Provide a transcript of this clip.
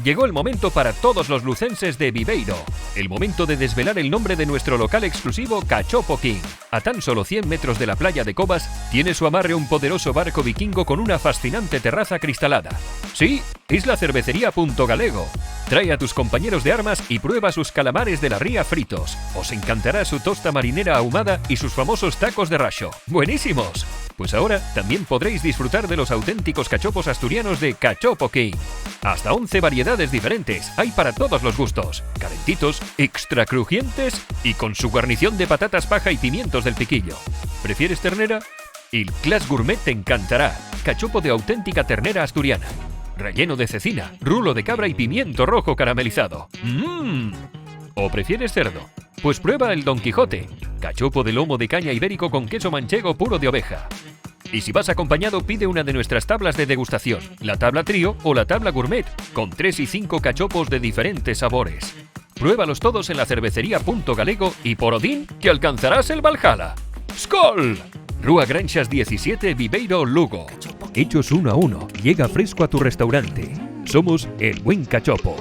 Llegó el momento para todos los lucenses de Viveiro. El momento de desvelar el nombre de nuestro local exclusivo Cachopo King. A tan solo 100 metros de la playa de Cobas, tiene su amarre un poderoso barco vikingo con una fascinante terraza cristalada. Sí, es la cervecería Punto Galego. Trae a tus compañeros de armas y prueba sus calamares de la ría fritos. Os encantará su tosta marinera ahumada y sus famosos tacos de racho. ¡Buenísimos! Pues ahora también podréis disfrutar de los auténticos cachopos asturianos de Cachopo King. Hasta 11 variedades diferentes, hay para todos los gustos. Calentitos, extra crujientes y con su guarnición de patatas paja y pimientos del piquillo. ¿Prefieres ternera? El Class Gourmet te encantará. Cachopo de auténtica ternera asturiana. Relleno de cecina, rulo de cabra y pimiento rojo caramelizado. ¿O prefieres cerdo? Pues prueba el Don Quijote. Cachopo de lomo de caña ibérico con queso manchego puro de oveja. Y si vas acompañado, pide una de nuestras tablas de degustación, la tabla trío o la tabla gourmet, con 3 y 5 cachopos de diferentes sabores. Pruébalos todos en la cervecería Punto Galego y por Odín que alcanzarás el Valhalla. ¡Skol! Rúa Granxas 17, Viveiro, Lugo. Hechos 1 a 1, llega fresco a tu restaurante. Somos El Buen Cachopo.